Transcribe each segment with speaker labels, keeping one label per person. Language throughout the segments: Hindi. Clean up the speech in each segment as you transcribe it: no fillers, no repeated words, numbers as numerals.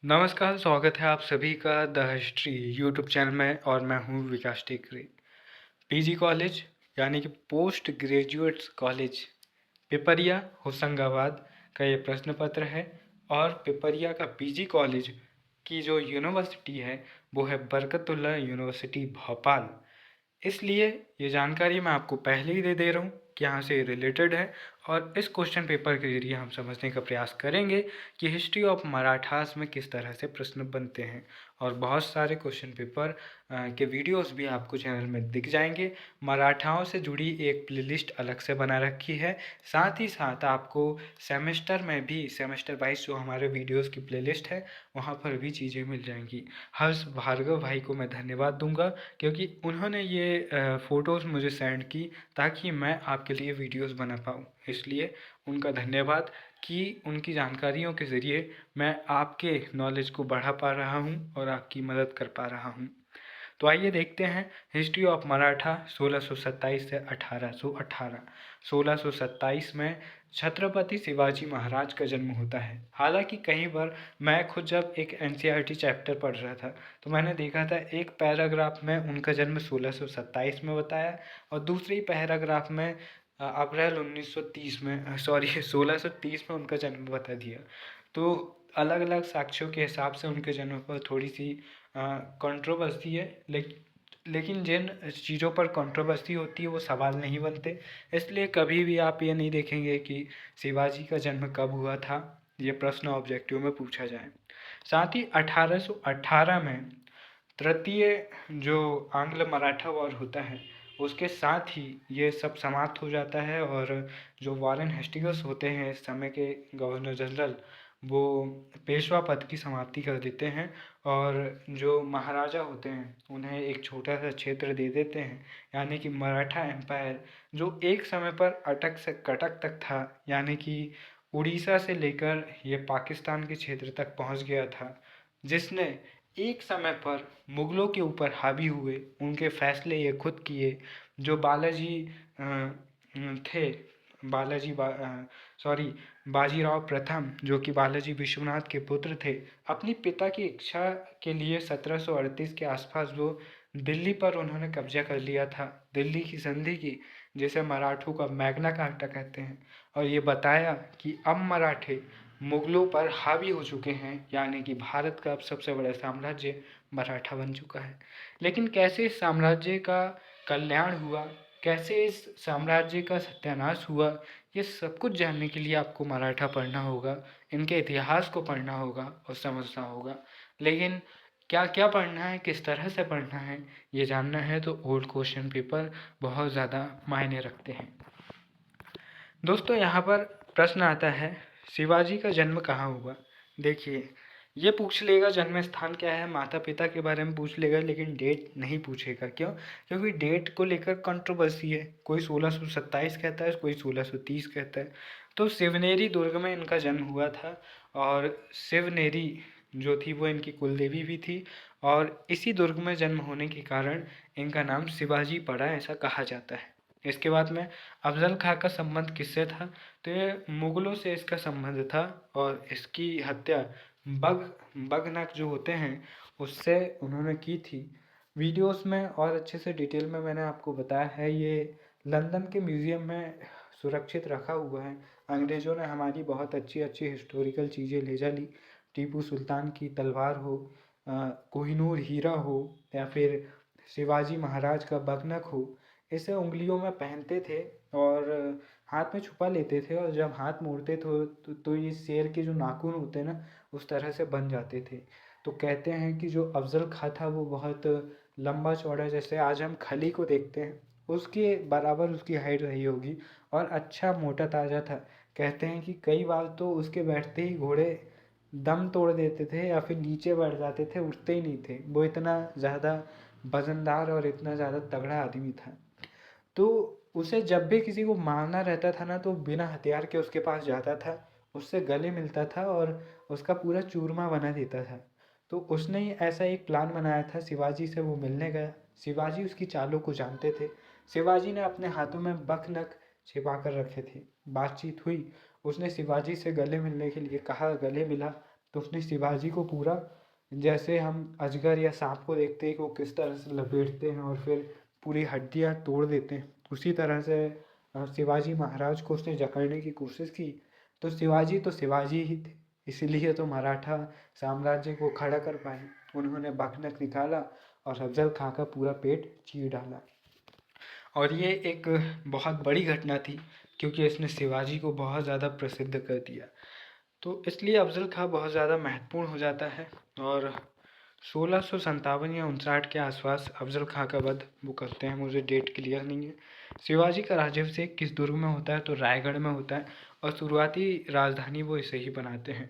Speaker 1: नमस्कार, स्वागत है आप सभी का द हिस्ट्री यूट्यूब चैनल में और मैं हूँ विकास टेकरे। पीजी कॉलेज यानी कि post graduates college Pipariya Hoshangabad का ये प्रश्न पत्र है और पिपरिया का पीजी कॉलेज की जो यूनिवर्सिटी है वो है बरकतुल्लाह यूनिवर्सिटी भोपाल। इसलिए ये जानकारी मैं आपको पहले ही दे रहा हूँ कि यहाँ से रिलेटेड है और इस क्वेश्चन पेपर के जरिए हम समझने का प्रयास करेंगे कि हिस्ट्री ऑफ मराठास में किस तरह से प्रश्न बनते हैं और बहुत सारे क्वेश्चन पेपर के वीडियोस भी आपको चैनल में दिख जाएंगे। मराठाओं से जुड़ी एक प्लेलिस्ट अलग से बना रखी है, साथ ही साथ आपको सेमेस्टर में भी सेमेस्टर वाइज जो हमारे वीडियोस की प्लेलिस्ट है वहाँ पर भी चीज़ें मिल जाएंगी। हर्ष भार्गव भाई को मैं धन्यवाद दूंगा क्योंकि उन्होंने ये फ़ोटोज़ मुझे सेंड की ताकि मैं आपके लिए वीडियोस बना पाऊँ, इसलिए उनका धन्यवाद कि उनकी जानकारियों के ज़रिए मैं आपके नॉलेज को बढ़ा पा रहा हूँ और आपकी मदद कर पा रहा हूँ। तो आइए देखते हैं हिस्ट्री ऑफ मराठा 1627 से 1818। 1627 में छत्रपति शिवाजी महाराज का जन्म होता है। हालांकि कई बार मैं खुद जब एक एनसीईआरटी चैप्टर पढ़ रहा था तो मैंने देखा था एक पैराग्राफ में उनका जन्म 1627 में बताया और दूसरे पैराग्राफ में अप्रैल 1930 में 1630 में उनका जन्म बता दिया। तो अलग अलग साक्ष्यों के हिसाब से उनके जन्म पर थोड़ी सी कंट्रोवर्सी है, लेकिन जिन चीज़ों पर कंट्रोवर्सी होती है वो सवाल नहीं बनते। इसलिए कभी भी आप ये नहीं देखेंगे कि शिवाजी का जन्म कब हुआ था, ये प्रश्न ऑब्जेक्टिव में पूछा जाए। साथ ही 1818 में तृतीय जो आंग्ल मराठा वॉर होता है उसके साथ ही ये सब समाप्त हो जाता है और जो वॉरेन हेस्टिंग्स होते हैं इस समय के गवर्नर जनरल वो पेशवा पद की समाप्ति कर देते हैं और जो महाराजा होते हैं उन्हें एक छोटा सा क्षेत्र दे देते हैं, यानी कि मराठा एम्पायर जो एक समय पर अटक से कटक तक था, यानी कि उड़ीसा से लेकर ये पाकिस्तान के क्षेत्र तक पहुंच गया था, जिसने एक समय पर मुग़लों के ऊपर हावी हुए, उनके फैसले ये खुद किए। जो बालाजी थे, बालाजी सॉरी बाजीराव प्रथम जो कि बालाजी विश्वनाथ के पुत्र थे, अपनी पिता की इच्छा के लिए 1738 के आसपास वो दिल्ली पर उन्होंने कब्जा कर लिया था, दिल्ली की संधि की, जिसे मराठों का मैग्ना कार्टा कहते हैं, और ये बताया कि अब मराठे मुग़लों पर हावी हो चुके हैं, यानी कि भारत का अब सबसे बड़ा साम्राज्य मराठा बन चुका है। लेकिन कैसे इस साम्राज्य का कल्याण हुआ, कैसे इस साम्राज्य का सत्यानाश हुआ, ये सब कुछ जानने के लिए आपको मराठा पढ़ना होगा, इनके इतिहास को पढ़ना होगा और समझना होगा। लेकिन क्या क्या पढ़ना है, किस तरह से पढ़ना है, ये जानना है तो ओल्ड क्वेश्चन पेपर बहुत ज़्यादा मायने रखते हैं। दोस्तों यहाँ पर प्रश्न आता है शिवाजी का जन्म कहाँ हुआ। देखिए ये पूछ लेगा जन्म स्थान क्या है, माता पिता के बारे में पूछ लेगा, लेकिन डेट नहीं पूछेगा। क्यों? क्योंकि डेट को लेकर कंट्रोवर्सी है, कोई 1627 कहता है, कोई 1630 कहता है। तो शिवनेरी दुर्ग में इनका जन्म हुआ था और शिवनेरी जो थी वो इनकी कुलदेवी भी थी और इसी दुर्ग में जन्म होने के कारण इनका नाम शिवाजी पड़ा, ऐसा कहा जाता है। इसके बाद में अफजल खां का संबंध किससे था? तो ये मुगलों से इसका संबंध था और इसकी हत्या बगनक जो होते हैं उससे उन्होंने की थी। वीडियोस में और अच्छे से डिटेल में मैंने आपको बताया है, ये लंदन के म्यूज़ियम में सुरक्षित रखा हुआ है। अंग्रेज़ों ने हमारी बहुत अच्छी अच्छी हिस्टोरिकल चीज़ें ले जा ली, टीपू सुल्तान की तलवार हो, कोहिनूर हीरा हो या फिर शिवाजी महाराज का बगनक हो, इसे उंगलियों में पहनते थे और हाथ में छुपा लेते थे और जब हाथ मोड़ते थे तो ये शेर के जो नाखून होते हैं ना उस तरह से बन जाते थे। तो कहते हैं कि जो अफजल खां था वो बहुत लंबा चौड़ा, जैसे आज हम खली को देखते हैं उसके बराबर उसकी हाइट रही होगी और अच्छा मोटा ताजा था। कहते हैं कि कई बार तो उसके बैठते ही घोड़े दम तोड़ देते थे या फिर नीचे बैठ जाते थे, उठते ही नहीं थे, वो इतना ज़्यादा वजनदार और इतना ज़्यादा तगड़ा आदमी था। तो उसे जब भी किसी को मारना रहता था ना तो बिना हथियार के उसके पास जाता था, उससे गले मिलता था और उसका पूरा चूरमा बना देता था। तो उसने ही ऐसा एक प्लान बनाया था, शिवाजी से वो मिलने गया। शिवाजी उसकी चालों को जानते थे। शिवाजी ने अपने हाथों में बकनक छिपा कर रखे थे। बातचीत हुई, उसने शिवाजी से गले मिलने के लिए कहा, गले मिला, तो उसने शिवाजी को पूरा, जैसे हम अजगर या सांप को देखते हैं कि वो किस तरह से लपेटते हैं और फिर पूरी हड्डियां तोड़ देते हैं, उसी तरह से शिवाजी महाराज को उसने जकड़ने की कोशिश की। तो शिवाजी ही थे, इसीलिए तो मराठा साम्राज्य को खड़ा कर पाए। उन्होंने बखनक निकाला और अफजल खां का पूरा पेट चीर डाला। और ये एक बहुत बड़ी घटना थी, क्योंकि इसने शिवाजी को बहुत ज़्यादा प्रसिद्ध कर दिया। तो इसलिए अफजल खां बहुत ज़्यादा महत्वपूर्ण हो जाता है। और 1657 या 59 के आसपास अफजल खां का वध वो करते हैं, मुझे डेट क्लियर नहीं है। शिवाजी का राज्याभिषेक किस दुर्ग में होता है, तो रायगढ़ में होता है, और शुरुआती राजधानी वो इसे ही बनाते हैं।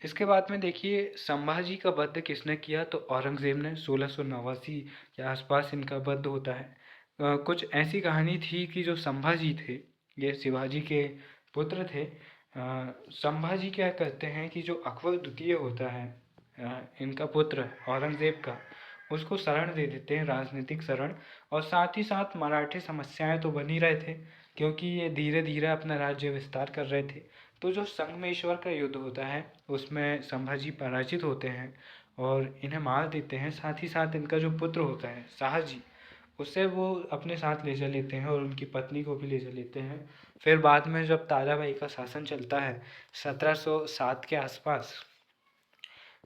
Speaker 1: इसके बाद में देखिए संभाजी का वध किसने किया, तो औरंगज़ेब ने 1689 के आसपास इनका वध होता है। कुछ ऐसी कहानी थी कि जो संभाजी थे, ये शिवाजी के पुत्र थे। संभाजी क्या करते हैं कि जो अकबर द्वितीय होता है, इनका पुत्र औरंगज़ेब का, उसको शरण दे देते हैं, राजनीतिक शरण। और साथ ही साथ मराठी समस्याएं तो बनी रहे थे, क्योंकि ये धीरे धीरे अपना राज्य विस्तार कर रहे थे। तो जो संगमेश्वर का युद्ध होता है उसमें संभाजी पराजित होते हैं और इन्हें मार देते हैं। साथ ही साथ इनका जो पुत्र होता है शाहजी, उसे वो अपने साथ ले जा लेते हैं और उनकी पत्नी को भी ले जा लेते हैं। फिर बाद में जब ताराबाई का शासन चलता है 1707 के आसपास,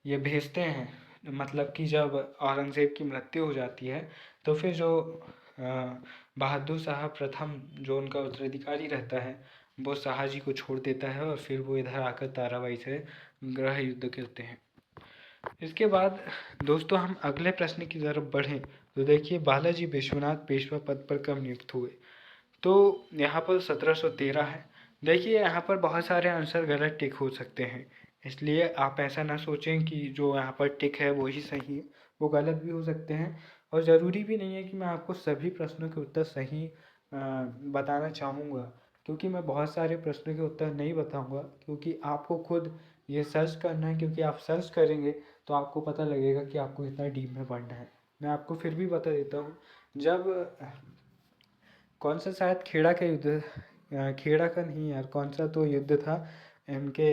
Speaker 1: ये भेजते हैं, मतलब कि जब औरंगज़ेब की मृत्यु हो जाती है तो फिर जो बहादुर शाह प्रथम जो उनका उत्तराधिकारी रहता है, वो शाहजी को छोड़ देता है और फिर वो इधर आकर ताराबाई से गृह युद्ध करते हैं। इसके बाद दोस्तों हम अगले प्रश्न की तरफ बढ़ें तो देखिए बालाजी विश्वनाथ पेशवा पद पर कब नियुक्त हुए, तो यहाँ पर 1713 है। देखिए यहाँ पर बहुत सारे आंसर गलत टिक हो सकते हैं, इसलिए आप ऐसा ना सोचें कि जो यहाँ पर टिक है वो ही सही है, वो गलत भी हो सकते हैं। और ज़रूरी भी नहीं है कि मैं आपको सभी प्रश्नों के उत्तर सही बताना चाहूँगा, क्योंकि मैं बहुत सारे प्रश्नों के उत्तर नहीं बताऊँगा, क्योंकि आपको खुद ये सर्च करना है। क्योंकि आप सर्च करेंगे तो आपको पता लगेगा कि आपको इतना डीप में पढ़ना है। मैं आपको फिर भी बता देता हूँ, जब कौन सा शायद खेड़ा का युद्ध, खेड़ा का नहीं यार, कौन सा तो युद्ध था इनके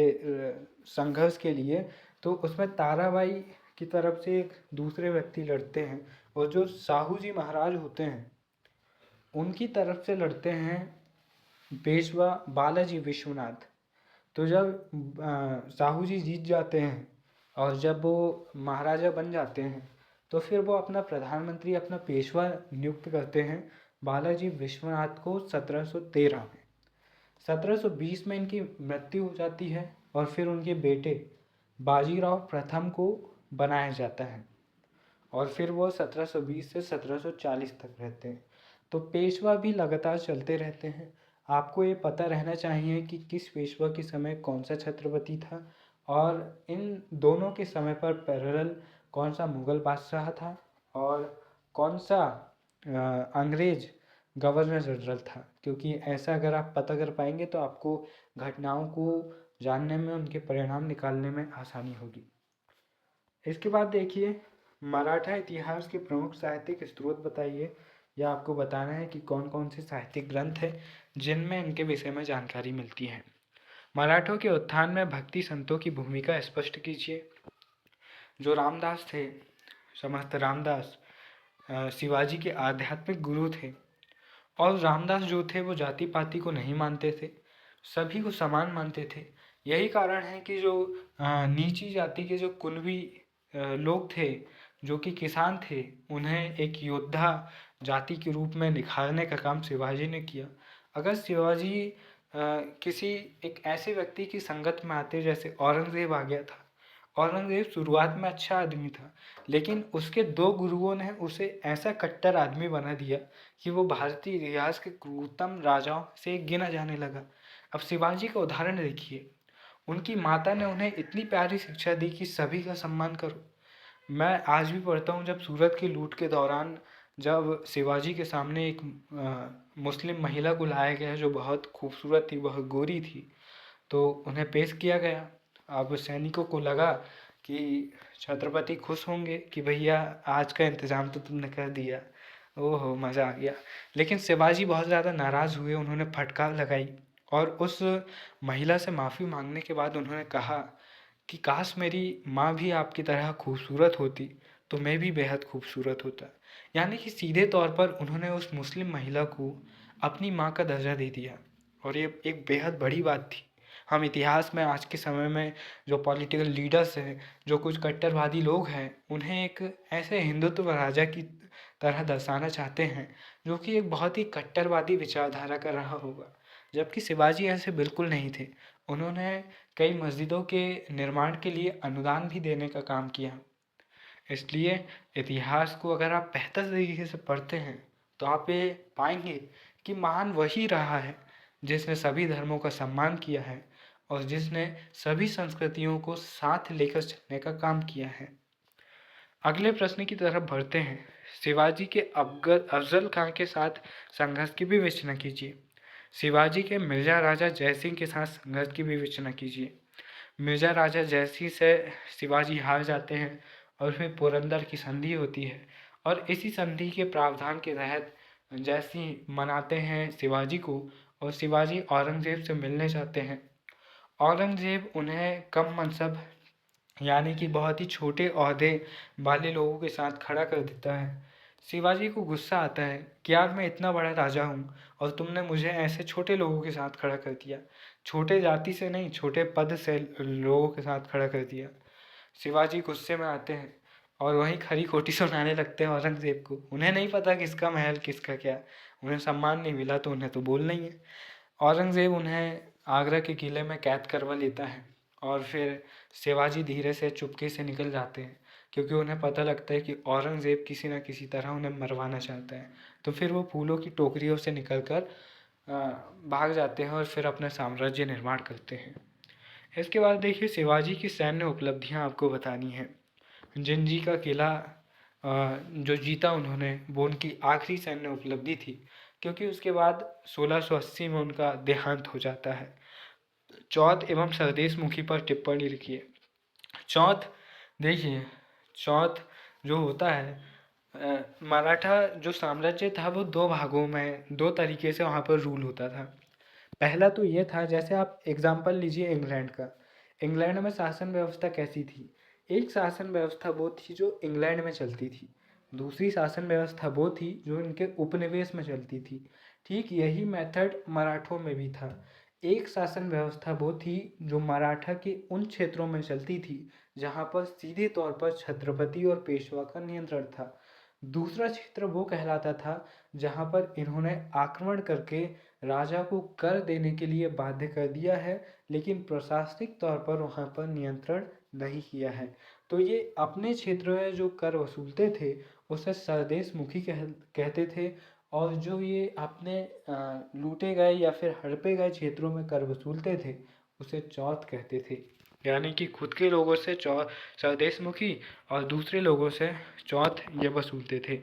Speaker 1: संघर्ष के लिए, तो उसमें ताराबाई की तरफ से एक दूसरे व्यक्ति लड़ते हैं और जो साहू जी महाराज होते हैं उनकी तरफ से लड़ते हैं पेशवा बालाजी विश्वनाथ। तो जब साहू जी जीत जाते हैं और जब वो महाराजा बन जाते हैं तो फिर वो अपना प्रधानमंत्री, अपना पेशवा नियुक्त करते हैं बालाजी विश्वनाथ को 1713 में। 1720 में इनकी मृत्यु हो जाती है और फिर उनके बेटे बाजीराव प्रथम को बनाया जाता है और फिर वो 1720 से 1740 तक रहते हैं। तो पेशवा भी लगातार चलते रहते हैं। आपको ये पता रहना चाहिए कि किस पेशवा के समय कौन सा छत्रपति था और इन दोनों के समय पर पैरेलल कौन सा मुगल बादशाह था और कौन सा अंग्रेज गवर्नर जनरल था, क्योंकि ऐसा अगर आप पता कर पाएंगे तो आपको घटनाओं को जानने में, उनके परिणाम निकालने में आसानी होगी। इसके बाद देखिए मराठा इतिहास के प्रमुख साहित्यिक स्रोत बताइए, या आपको बताना है कि कौन कौन से साहित्यिक ग्रंथ हैं जिनमें इनके विषय में जानकारी मिलती है। मराठों के उत्थान में भक्ति संतों की भूमिका स्पष्ट कीजिए। जो रामदास थे, समस्त रामदास शिवाजी के आध्यात्मिक गुरु थे और रामदास जो थे वो जाति पाति को नहीं मानते थे, सभी को समान मानते थे। यही कारण है कि जो नीची जाति के जो कुलवी लोग थे, जो कि किसान थे, उन्हें एक योद्धा जाति के रूप में निखारने का काम शिवाजी ने किया। अगर शिवाजी किसी एक ऐसे व्यक्ति की संगत में आते, जैसे औरंगज़ेब आ गया था। औरंगज़ेब शुरुआत में अच्छा आदमी था, लेकिन उसके दो गुरुओं ने उसे ऐसा कट्टर आदमी बना दिया कि वो भारतीय इतिहास के क्रूरतम राजाओं से गिना जाने लगा। अब शिवाजी का उदाहरण देखिए, उनकी माता ने उन्हें इतनी प्यारी शिक्षा दी कि सभी का सम्मान करो। मैं आज भी पढ़ता हूँ, जब सूरत की लूट के दौरान जब शिवाजी के सामने एक मुस्लिम महिला को लाया गया जो बहुत खूबसूरत थी, बहुत गोरी थी, तो उन्हें पेश किया गया। अब सैनिकों को लगा कि छत्रपति खुश होंगे कि भैया आज का इंतज़ाम तो तुमने कर दिया, ओहो मज़ा आ गया। लेकिन शिवाजी बहुत ज़्यादा नाराज़ हुए, उन्होंने फटकार लगाई और उस महिला से माफ़ी मांगने के बाद उन्होंने कहा कि काश मेरी माँ भी आपकी तरह खूबसूरत होती तो मैं भी बेहद खूबसूरत होता। यानी कि सीधे तौर पर उन्होंने उस मुस्लिम महिला को अपनी माँ का दर्जा दे दिया और ये एक बेहद बड़ी बात थी। हम इतिहास में आज के समय में जो पॉलिटिकल लीडर्स हैं, जो कुछ कट्टरवादी लोग हैं, उन्हें एक ऐसे हिंदुत्व राजा की तरह दर्शाना चाहते हैं जो कि एक बहुत ही कट्टरवादी विचारधारा का रहा होगा। जबकि शिवाजी ऐसे बिल्कुल नहीं थे। उन्होंने कई मस्जिदों के निर्माण के लिए अनुदान भी देने का काम किया। इसलिए इतिहास को अगर आप बेहतर तरीके से पढ़ते हैं तो आप ये पाएंगे कि महान वही रहा है जिसने सभी धर्मों का सम्मान किया है और जिसने सभी संस्कृतियों को साथ लेकर चलने का काम किया है। अगले प्रश्न की तरफ बढ़ते हैं। शिवाजी के अफजल खां के साथ संघर्ष की विवेचना कीजिए। शिवाजी के मिर्जा राजा जयसिंह के साथ संघर्ष की विवेचना कीजिए। मिर्जा राजा जयसिंह से शिवाजी हार जाते हैं और फिर पुरंदर की संधि होती है और इसी संधि के प्रावधान के तहत जयसिंह मनाते हैं शिवाजी को और शिवाजी औरंगजेब से मिलने जाते हैं। औरंगजेब उन्हें कम मनसब यानी कि बहुत ही छोटे ओहदे वाले लोगों के साथ खड़ा कर देता है। शिवाजी को गुस्सा आता है कि यार मैं इतना बड़ा राजा हूँ और तुमने मुझे ऐसे छोटे लोगों के साथ खड़ा कर दिया, छोटे जाति से नहीं छोटे पद से लोगों के साथ खड़ा कर दिया। शिवाजी गुस्से में आते हैं और वहीं खरी खोटी सुनाने लगते हैं औरंगजेब को। उन्हें नहीं पता किसका महल किसका क्या, उन्हें सम्मान नहीं मिला तो उन्हें तो बोलना ही है। औरंगजेब उन्हें आगरा के किले में कैद करवा लेता है और फिर शिवाजी धीरे से चुपके से निकल जाते हैं क्योंकि उन्हें पता लगता है कि औरंगजेब किसी न किसी तरह उन्हें मरवाना चाहता है। तो फिर वो फूलों की टोकरियों से निकलकर भाग जाते हैं और फिर अपना साम्राज्य निर्माण करते हैं। इसके बाद देखिए शिवाजी की सैन्य उपलब्धियां आपको बतानी है। जिंजी का किला जो जीता उन्होंने वो उनकी आखिरी सैन्य उपलब्धि थी क्योंकि उसके बाद 1680 में उनका देहांत हो जाता है। चौथ एवं स्वदेश मुखी पर टिप्पणी लिखिए। चौथ देखिए, चौथ जो होता है मराठा जो साम्राज्य था वो दो भागों में दो तरीके से वहाँ पर रूल होता था। पहला तो ये था, जैसे आप एग्जाम्पल लीजिए इंग्लैंड का। इंग्लैंड में शासन व्यवस्था कैसी थी? एक शासन व्यवस्था वो थी जो इंग्लैंड में चलती थी, दूसरी शासन व्यवस्था वो थी जो इनके उपनिवेश में चलती थी। ठीक यही मेथड मराठों में भी था। एक शासन व्यवस्था वो थी जो मराठा के उन क्षेत्रों में चलती थी जहाँ पर सीधे तौर पर छत्रपति और पेशवा का नियंत्रण था। दूसरा क्षेत्र वो कहलाता था जहाँ पर इन्होंने आक्रमण करके राजा को कर देने के लिए बाध्य कर दिया है लेकिन प्रशासनिक तौर पर वहाँ पर नियंत्रण नहीं किया है। तो ये अपने क्षेत्र में जो कर वसूलते थे उसे स्वदेश मुखी कहते थे और जो ये अपने लूटे गए या फिर हड़पे गए क्षेत्रों में कर वसूलते थे उसे चौथ कहते थे। यानी कि खुद के लोगों से स्वदेश मुखी और दूसरे लोगों से चौथ ये वसूलते थे।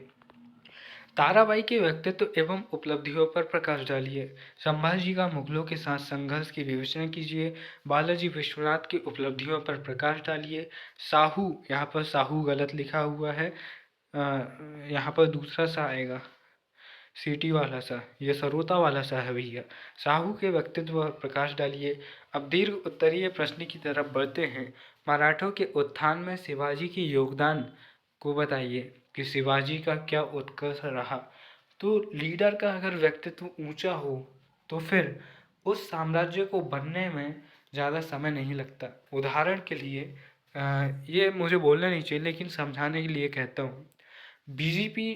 Speaker 1: ताराबाई के व्यक्तित्व एवं उपलब्धियों पर प्रकाश डालिए। संभाजी का मुगलों के साथ संघर्ष की विवेचना कीजिए। बालाजी विश्वनाथ की उपलब्धियों पर प्रकाश डालिए। साहू, यहाँ पर साहू गलत लिखा हुआ है, यहाँ पर दूसरा सा आएगा, सीटी वाला सा, ये सरोता वाला सा है भैया। साहू के व्यक्तित्व पर प्रकाश डालिए। अब दीर्घ उत्तरीय प्रश्न की तरफ बढ़ते हैं। मराठों के उत्थान में शिवाजी के योगदान को बताइए कि शिवाजी का क्या उत्कर्ष रहा। तो लीडर का अगर व्यक्तित्व ऊंचा हो तो फिर उस साम्राज्य को बनने में ज़्यादा समय नहीं लगता। उदाहरण के लिए ये मुझे बोलना नहीं चाहिए लेकिन समझाने के लिए कहता हूँ। बीजेपी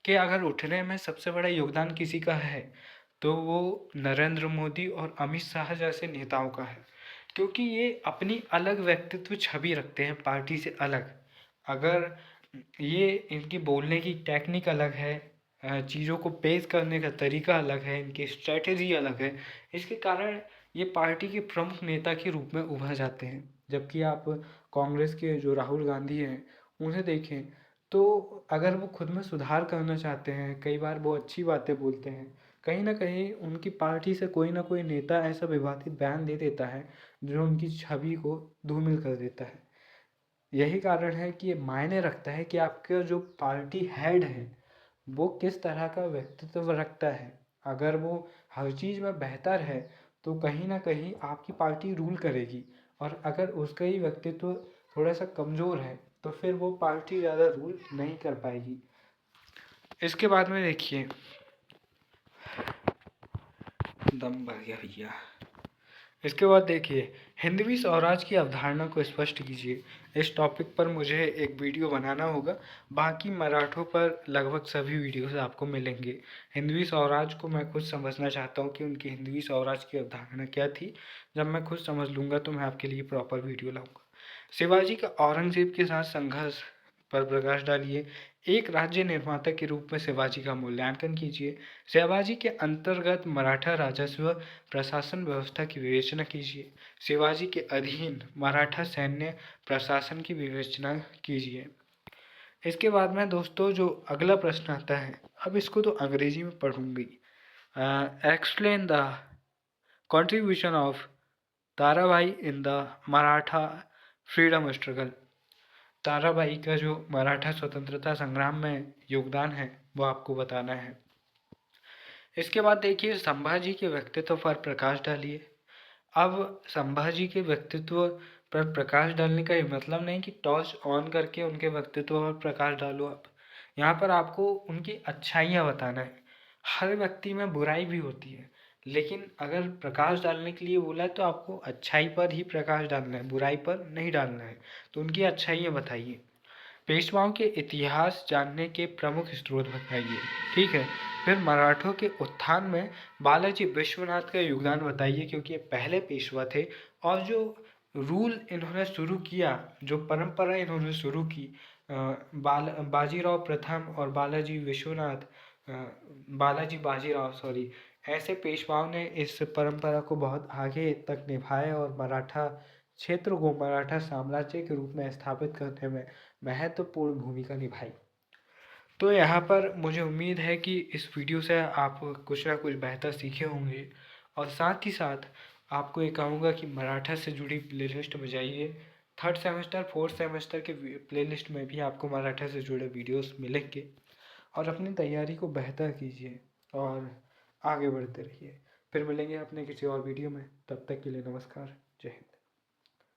Speaker 1: के अगर उठने में सबसे बड़ा योगदान किसी का है तो वो नरेंद्र मोदी और अमित शाह जैसे नेताओं का है क्योंकि ये अपनी अलग व्यक्तित्व छवि रखते हैं पार्टी से अलग। अगर ये इनकी बोलने की टेक्निक अलग है, चीज़ों को पेश करने का तरीका अलग है, इनकी स्ट्रेटेजी अलग है, इसके कारण ये पार्टी के प्रमुख नेता के रूप में उभर जाते हैं। जबकि आप कांग्रेस के जो राहुल गांधी हैं उन्हें देखें तो अगर वो खुद में सुधार करना चाहते हैं, कई बार वो अच्छी बातें बोलते हैं, कहीं ना कहीं उनकी पार्टी से कोई ना कोई नेता ऐसा विवादित बयान दे देता है जो उनकी छवि को धूमिल कर देता है। यही कारण है कि ये मायने रखता है कि आपका जो पार्टी हेड है वो किस तरह का व्यक्तित्व रखता है। अगर वो हर चीज़ में बेहतर है तो कहीं ना कहीं आपकी पार्टी रूल करेगी और अगर उसका ही व्यक्तित्व थोड़ा सा कमज़ोर है तो फिर वो पार्टी ज़्यादा रूल नहीं कर पाएगी। इसके बाद में देखिए, दम भर गया भैया। इसके बाद देखिए, हिंदवी स्वराज की अवधारणा को स्पष्ट कीजिए। इस टॉपिक पर मुझे एक वीडियो बनाना होगा। बाकी मराठों पर लगभग सभी वीडियोस आपको मिलेंगे। हिंदवी स्वराज को मैं खुद समझना चाहता हूँ कि उनकी हिंदवी स्वराज की अवधारणा क्या थी। जब मैं खुद समझ लूँगा तो मैं आपके लिए प्रॉपर वीडियो लाऊंगा। शिवाजी का औरंगजेब के साथ संघर्ष पर प्रकाश डालिए। एक राज्य निर्माता के रूप में शिवाजी का मूल्यांकन कीजिए। शिवाजी के अंतर्गत मराठा राजस्व प्रशासन व्यवस्था की विवेचना कीजिए। शिवाजी के अधीन मराठा सैन्य प्रशासन की विवेचना कीजिए। इसके बाद में दोस्तों जो अगला प्रश्न आता है, अब इसको तो अंग्रेजी में पढ़ूंगी। Explain the contribution of Tarabai in the Maratha freedom struggle. Tarabai का जो मराठा स्वतंत्रता संग्राम में योगदान है वो आपको बताना है। इसके बाद देखिए, संभाजी के व्यक्तित्व पर प्रकाश डालिए। अब संभाजी के व्यक्तित्व पर प्रकाश डालने का ये मतलब नहीं कि टॉर्च ऑन करके उनके व्यक्तित्व पर प्रकाश डालो। आप यहाँ पर आपको उनकी अच्छाइयाँ बताना है। हर व्यक्ति में बुराई भी होती है, लेकिन अगर प्रकाश डालने के लिए बोला है तो आपको अच्छाई पर ही प्रकाश डालना है, बुराई पर नहीं डालना है। तो उनकी अच्छाइयाँ बताइए। पेशवाओं के इतिहास जानने के प्रमुख स्रोत बताइए। ठीक है। फिर मराठों के उत्थान में बालाजी विश्वनाथ का योगदान बताइए, क्योंकि ये पहले पेशवा थे और जो रूल इन्होंने शुरू किया, जो परंपरा इन्होंने शुरू की, बाजीराव प्रथम और बालाजी बाजीराव सॉरी, ऐसे पेशवाओं ने इस परंपरा को बहुत आगे तक निभाया और मराठा क्षेत्र को मराठा साम्राज्य के रूप में स्थापित करने में महत्वपूर्ण भूमिका निभाई। तो यहाँ पर मुझे उम्मीद है कि इस वीडियो से आप कुछ ना कुछ बेहतर सीखे होंगे, और साथ ही साथ आपको ये कहूँगा कि मराठा से जुड़ी प्लेलिस्ट में जाइए। 3rd सेमेस्टर 4th सेमेस्टर के प्लेलिस्ट में भी आपको मराठा से जुड़े वीडियोस मिलेंगे, और अपनी तैयारी को बेहतर कीजिए और आगे बढ़ते रहिए। फिर मिलेंगे अपने किसी और वीडियो में, तब तक के लिए नमस्कार, जय हिंद।